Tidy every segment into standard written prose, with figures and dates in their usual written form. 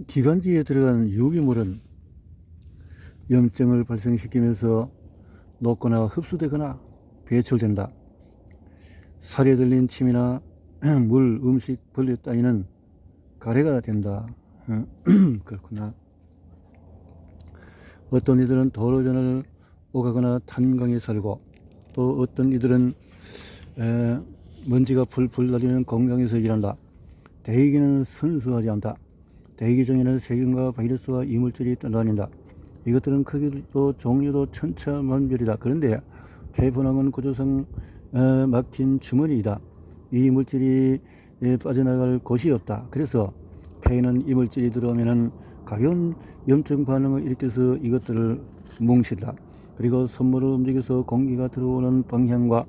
기관지에 들어간 유기물은 염증을 발생시키면서 녹거나 흡수되거나 배출된다. 살에 들린 침이나 물, 음식, 벌레 따위는 가래가 된다. 그렇구나. 어떤 이들은 도로전을 오가거나 탄강에 살고, 또 어떤 이들은 먼지가 풀풀 날리는 공장에서 일한다. 대기는 순수하지 않다. 대기 중에는 세균과 바이러스와 이물질이 떠다닌다. 이것들은 크기도 종류도 천차만별이다. 그런데 폐분황은 구조상 막힌 주머니이다. 이 물질이 빠져나갈 곳이 없다. 그래서 폐에는 이물질이 들어오면 가벼운 염증 반응을 일으켜서 이것들을 뭉친다. 그리고 손모를 움직여서 공기가 들어오는 방향과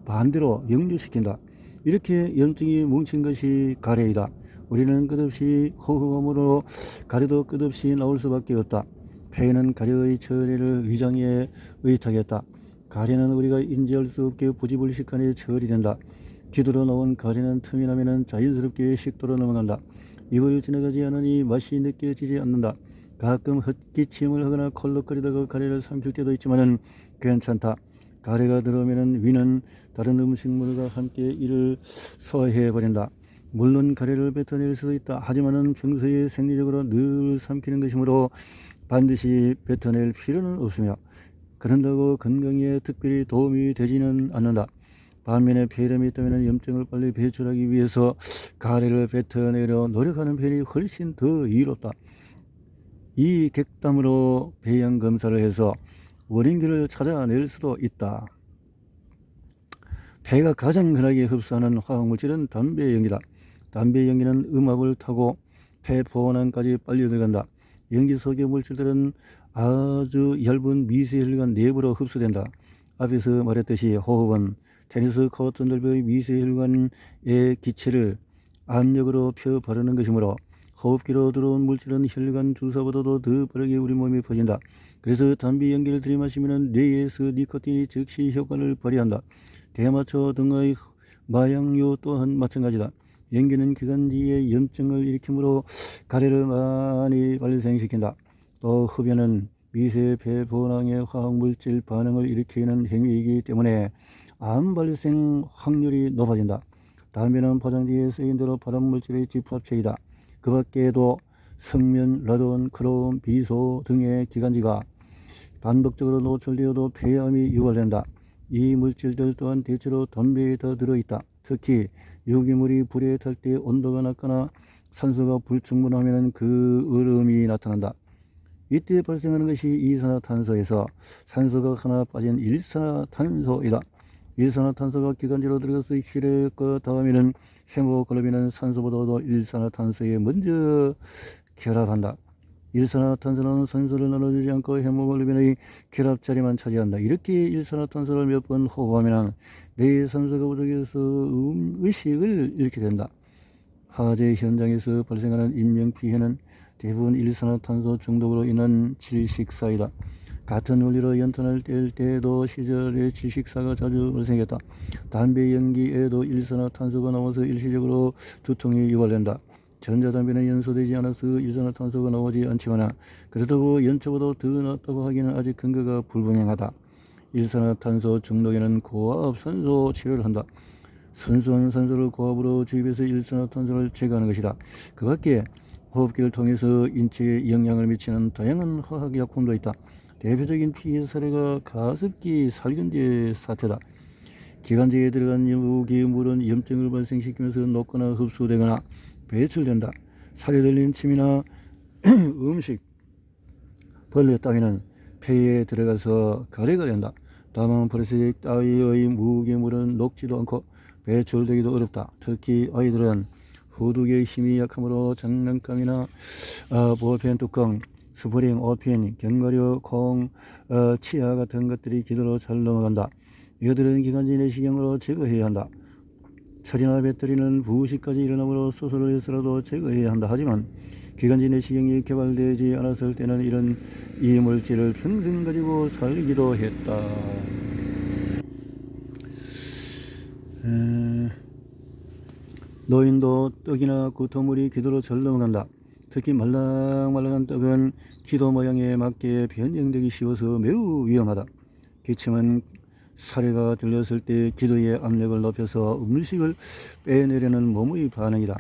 반대로 역류시킨다. 이렇게 염증이 뭉친 것이 가래이다. 우리는 끝없이 호흡함으로 가래도 끝없이 나올 수밖에 없다. 폐에는 가래의 처리를 위장에 의탁했다. 가래는 우리가 인지할 수 없게 부지불식간에 처리된다. 기도로 나온 가래는 틈이 나면 자연스럽게 식도로 넘어간다. 이걸 지나가지 않으니 맛이 느껴지지 않는다. 가끔 헛기침을 하거나 콜록거리다가 가래를 삼킬 때도 있지만 괜찮다. 가래가 들어오면 위는 다른 음식물과 함께 이를 소화해버린다. 물론 가래를 뱉어낼 수도 있다. 하지만 평소에 생리적으로 늘 삼키는 것이므로 반드시 뱉어낼 필요는 없으며, 그런다고 건강에 특별히 도움이 되지는 않는다. 반면에 폐렴이 있다면 염증을 빨리 배출하기 위해서 가래를 뱉어내려 노력하는 편이 훨씬 더 이롭다. 이 객담으로 배양 검사를 해서 원인기를 찾아낼 수도 있다. 폐가 가장 흔하게 흡수하는 화학물질은 담배연기다. 담배연기는 음압을 타고 폐 포원안까지 빨려 들어간다. 연기 속의 물질들은 아주 얇은 미세혈관 내부로 흡수된다. 앞에서 말했듯이 호흡은 테니스 코트 넓이의 미세혈관의 기체를 압력으로 펴 바르는 것이므로 호흡기로 들어온 물질은 혈관 주사보다도 더 빠르게 우리 몸에 퍼진다. 그래서 담배 연기를 들이마시면 뇌에서 니코틴이 즉시 효과를 발휘한다. 대마초 등의 마약류 또한 마찬가지다. 연기는 기관지에 염증을 일으키므로 가래를 많이 발생시킨다. 또 흡연은 미세 폐분황의 화학물질 반응을 일으키는 행위이기 때문에 암 발생 확률이 높아진다. 담배는 포장지에 쓰인 대로 발암물질의 집합체이다. 그 밖에도 성면, 라돈, 크롬, 비소 등의 기관지가 반복적으로 노출되어도 폐암이 유발된다. 이 물질들 또한 대체로 담배에 다 들어있다. 특히 유기물이 불에 탈 때 온도가 낮거나 산소가 불충분하면 그 얼음이 나타난다. 이때 발생하는 것이 이산화탄소에서 산소가 하나 빠진 일산화탄소이다. 일산화탄소가 기관지로 들어가서 혈액과 닿으면 헤모글로빈은 산소보다도 일산화탄소에 먼저 결합한다. 일산화탄소는 산소를 나눠주지 않고 헤모글로빈의 결합 자리만 차지한다. 이렇게 일산화탄소를 몇 번 호흡하면 뇌에 산소가 부족해서 의식을 잃게 된다. 화재 현장에서 발생하는 인명피해는 대부분 일산화탄소 중독으로 인한 질식사이다. 같은 원리로 연탄을 뗄 때에도 시절에 질식사가 자주 발생했다. 담배 연기에도 일산화탄소가 나와서 일시적으로 두통이 유발된다. 전자담배는 연소되지 않아서 일산화탄소가 나오지 않지만 그렇다고 연초보다 더 낫다고 하기는 아직 근거가 불분명하다. 일산화탄소 중독에는 고압 산소 치료를 한다. 순수한 산소를 고압으로 주입해서 일산화탄소를 제거하는 것이다. 그 밖에 호흡기를 통해서 인체에 영향을 미치는 다양한 화학약품도 있다. 대표적인 피해 사례가 가습기 살균제 사태다. 기관지에 들어간 유기물은 염증을 발생시키면서 녹거나 흡수되거나 배출된다. 살에 들린 침이나 음식, 벌레 따위는 폐에 들어가서 가래가 된다. 다만 플라스틱 따위의 무기물은 녹지도 않고 배출되기도 어렵다. 특히 아이들은 후두개의 힘이 약하므로 장난감이나 볼펜 뚜껑, 스프링, 오핀, 견과류, 콩, 치아 같은 것들이 기도로 잘 넘어간다. 이것들은 기관지 내시경으로 제거해야 한다. 철이나 배터리는 부식까지 일어나므로 수술을 해서라도 제거해야 한다. 하지만 기관지 내시경이 개발되지 않았을 때는 이런 이물질을 평생 가지고 살기도 했다. 노인도 떡이나 구토물이 기도로 잘 넘어간다. 특히 말랑말랑한 떡은 기도 모양에 맞게 변형되기 쉬워서 매우 위험하다. 기침은 사례가 들렸을 때 기도의 압력을 높여서 음식을 빼내려는 몸의 반응이다.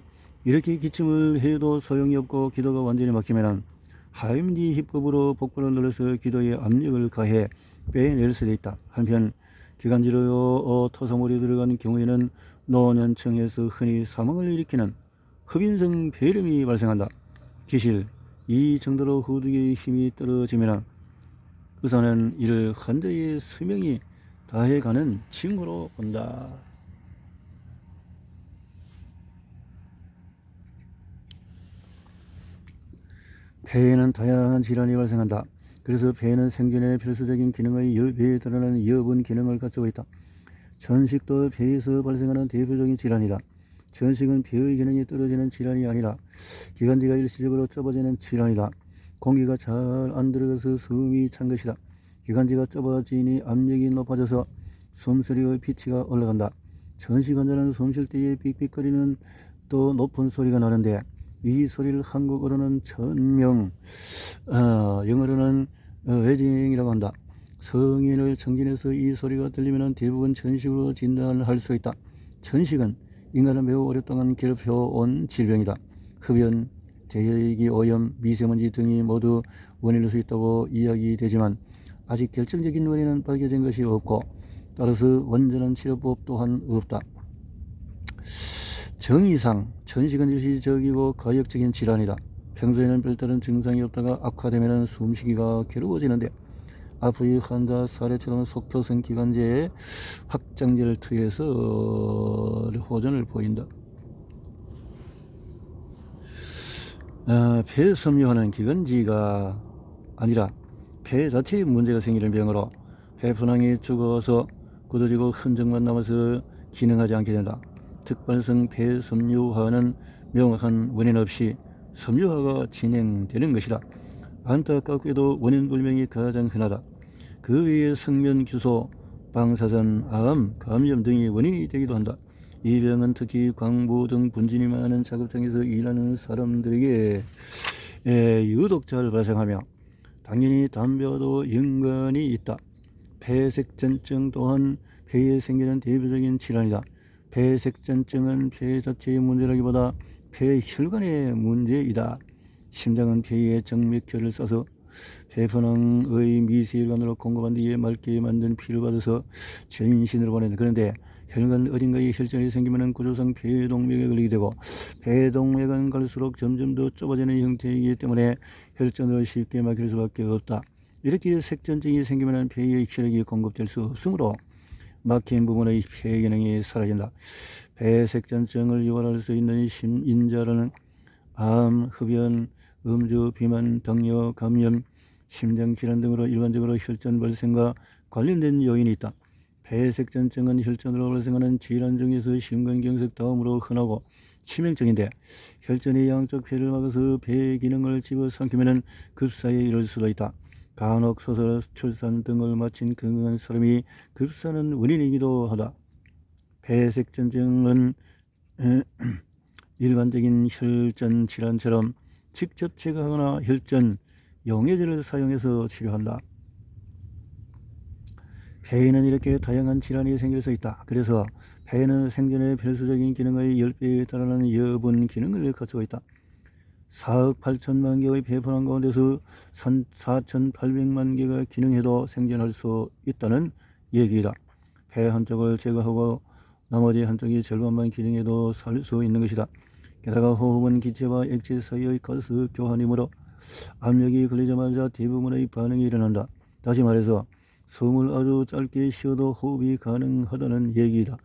이렇게 기침을 해도 소용이 없고 기도가 완전히 막히면 하임리 히법으로 복부를 눌러서 기도의 압력을 가해 빼낼 수도 있다. 한편 기관지로 토사물이 들어간 경우에는 노년층에서 흔히 사망을 일으키는 흡인성 폐렴이 발생한다. 기실 이 정도로 후두개의 힘이 떨어지면 의사는 이를 환자의 수명이 다해가는 징후로 본다. 폐에는 다양한 질환이 발생한다. 그래서 폐는 생존의 필수적인 기능의 10배에 달하는 여분 기능을 갖추고 있다. 전식도 폐에서 발생하는 대표적인 질환이다. 전식은 폐의 기능이 떨어지는 질환이 아니라 기관지가 일시적으로 좁아지는 질환이다. 공기가 잘 안 들어가서 숨이 찬 것이다. 기관지가 좁아지니 압력이 높아져서 숨소리의 피치가 올라간다. 전식 환자는 숨쉴 때에 삑삑거리는 또 높은 소리가 나는데 이 소리를 한국어로는 천명, 영어로는 웨징이라고 한다. 성인을 정진해서 이 소리가 들리면 대부분 전식으로 진단을 할 수 있다. 전식은 인간을 매우 오랫동안 괴롭혀온 질병이다. 흡연, 대기 오염, 미세먼지 등이 모두 원인일 수 있다고 이야기되지만 아직 결정적인 원인은 밝혀진 것이 없고 따라서 완전한 치료법 또한 없다. 정의상 전식은 일시적이고 가역적인 질환이다. 평소에는 별다른 증상이 없다가 악화되면 숨쉬기가 괴로워지는데 앞의 환자 사례처럼 속효성 기관지에 확장제를 투여해서 호전을 보인다. 폐섬유화는 기관지가 아니라 폐 자체에 문제가 생기는 병으로 폐fun항이 죽어서 굳어지고 흔적만 남아서 기능하지 않게 된다. 특발성 폐섬유화는 명확한 원인 없이 섬유화가 진행되는 것이다. 안타깝게도 원인 불명이 가장 흔하다. 그 외에 성면 규소, 방사선, 암, 감염 등이 원인이 되기도 한다. 이 병은 특히 광부 등 분진이 많은 작업장에서 일하는 사람들에게 유독 잘 발생하며 당연히 담배와도 연관이 있다. 폐색전증 또한 폐에 생기는 대표적인 질환이다. 폐색전증은 폐 자체의 문제라기보다 폐혈관의 문제이다. 심장은 폐에 정맥혈을 쏴서 폐fun항의 미세혈관으로 공급한 뒤에 맑게 만든 피를 받아서 전신으로 보낸다. 그런데 혈관 어딘가에 혈전이 생기면 구조상 폐동맥에 걸리게 되고 폐동맥은 갈수록 점점 더 좁아지는 형태이기 때문에 혈전으로 쉽게 막힐 수밖에 없다. 이렇게 색전증이 생기면 폐에 혈액이 공급될 수 없으므로 막힌 부분의 폐 기능이 사라진다. 폐색전증을 유발할 수 있는 인자로는 암, 흡연, 음주, 비만, 당뇨, 감염, 심장질환 등으로 일반적으로 혈전 발생과 관련된 요인이 있다. 폐색전증은 혈전으로 발생하는 질환 중에서 심근경색 다음으로 흔하고 치명적인데 혈전이 양쪽 폐를 막아서 폐 기능을 집어삼키면 급사에 이를 수도 있다. 간혹 소설, 출산 등을 마친 건강한 사람이 급사는 원인이기도 하다. 폐색전증은 일반적인 혈전 질환처럼 직접 제거하거나 혈전 용해제를 사용해서 치료한다. 폐에는 이렇게 다양한 질환이 생길 수 있다. 그래서 폐에는 생존의 필수적인 기능의 10배에 달하는 여분 기능을 갖추고 있다. 4억 8천만 개의 폐fun항 가운데서 4,800만 개가 기능해도 생존할 수 있다는 얘기다. 폐 한쪽을 제거하고 나머지 한쪽이 절반만 기능해도 살 수 있는 것이다. 게다가 호흡은 기체와 액체 사이의 가스 교환이므로 압력이 걸리자마자 대부분의 반응이 일어난다. 다시 말해서 숨을 아주 짧게 쉬어도 호흡이 가능하다는 얘기이다.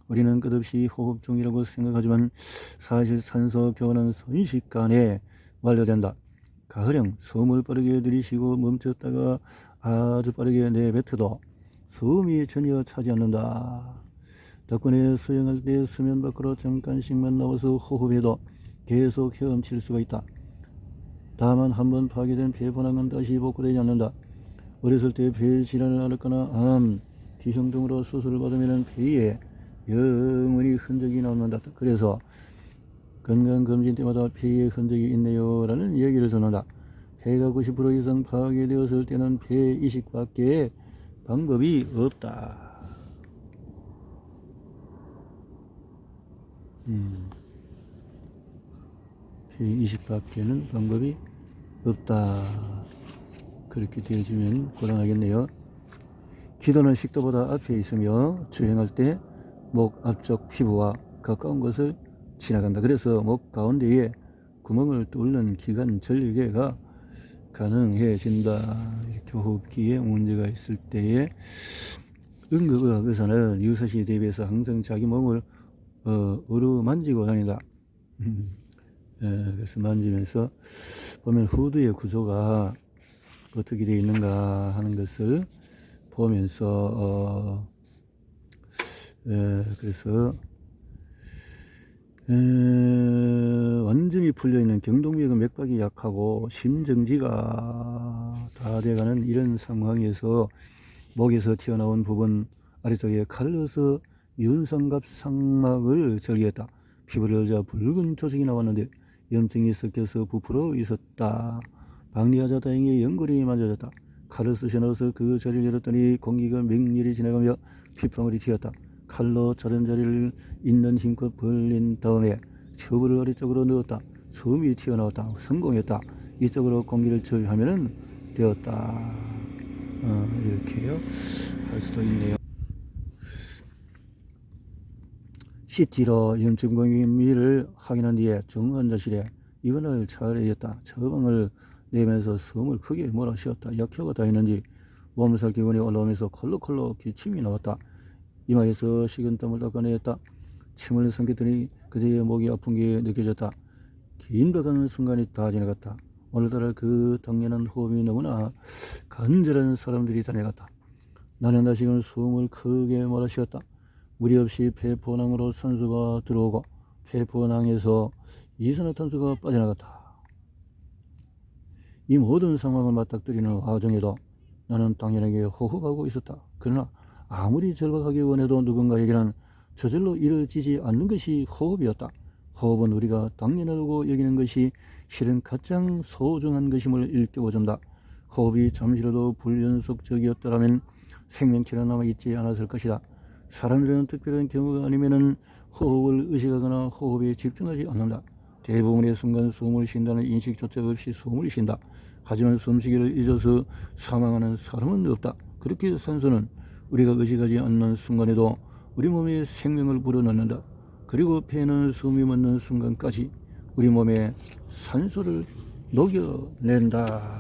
우리는 끝없이 호흡 중이라고 생각하지만 사실 산소 교환은 순식간에 완료된다. 가령 숨을 빠르게 들이쉬고 멈췄다가 아주 빠르게 내뱉어도 숨이 전혀 차지 않는다. 덕분에 수영할 때 수면 밖으로 잠깐씩만 나와서 호흡해도 계속 헤엄칠 수가 있다. 다만 한번 파괴된 폐fun항은 다시 복구되지 않는다. 어렸을 때 폐 질환을 앓거나 암, 기형 등으로 수술을 받으면 폐에 영원히 흔적이 남는다. 그래서 건강검진 때마다 폐의 흔적이 있네요 라는 얘기를 듣는다. 폐가 90% 이상 파괴되었을 때는 폐 이식밖에 방법이 없다. 폐 이식밖에는 방법이 없다. 그렇게 되어지면 곤란하겠네요. 기도는 식도보다 앞에 있으며 주행할 때 목 앞쪽 피부와 가까운 것을 지나간다. 그래서 목 가운데에 구멍을 뚫는 기관 절개가 가능해진다. 이렇게 호흡기에 문제가 있을 때에 응급의학에서는 유사시에 대비해서 항상 자기 몸을 어루만지고 다닌다. 그래서 만지면서 보면 후두의 구조가 어떻게 되어 있는가 하는 것을 보면서 그래서 완전히 풀려있는 경동맥은 맥박이 약하고 심정지가 다 돼가는 이런 상황에서 목에서 튀어나온 부분 아래쪽에 칼을 넣어서 윤상갑 상막을 절개했다. 피부를 열자 붉은 조직이 나왔는데 염증이 섞여서 부풀어 있었다. 박리하자 다행히 연골이 만져졌다. 칼을 쑤셔 넣어서 그 자리를 열었더니 공기가 맹렬히 지나가며 피방울이 튀었다. 칼로 자른 자리를 있는 힘껏 벌린 다음에 튜브를 아래쪽으로 넣었다. 숨이 튀어나왔다. 성공했다. 이쪽으로 공기를 처리하면 되었다. 이렇게요 할 수도 있네요. CT로 염증 범위를 확인한 뒤에 정환자실에 입원을 차려졌다. 처방을 내면서 숨을 크게 몰아쉬었다. 약효가 닿았는지 몸살 기운이 올라오면서 콜록콜록 기침이 나왔다. 이마에서 식은땀을 닦아내었다. 침을 삼켰더니 그제야 목이 아픈 게 느껴졌다. 긴박한 순간이 다 지나갔다. 오늘따라 그 당연한 호흡이 너무나 간절한 사람들이 다녀갔다. 나는 다시금 숨을 크게 몰아쉬었다. 무리 없이 폐포낭으로 산소가 들어오고 폐포낭에서 이산화탄소가 빠져나갔다. 이 모든 상황을 맞닥뜨리는 와중에도 나는 당연하게 호흡하고 있었다. 그러나 아무리 절박하게 원해도 누군가에게는 저절로 이루어지지 않는 것이 호흡이었다. 호흡은 우리가 당연하다고 여기는 것이 실은 가장 소중한 것임을 일깨워준다. 호흡이 잠시라도 불연속적이었더라면 생명체가 남아있지 않았을 것이다. 사람들은 특별한 경우가 아니면은 호흡을 의식하거나 호흡에 집중하지 않는다. 대부분의 순간 숨을 쉰다는 인식조차 없이 숨을 쉰다. 하지만 숨쉬기를 잊어서 사망하는 사람은 없다. 그렇게 산소는 우리가 의식하지 않는 순간에도 우리 몸에 생명을 불어넣는다. 그리고 폐는 숨이 멎는 순간까지 우리 몸에 산소를 녹여낸다.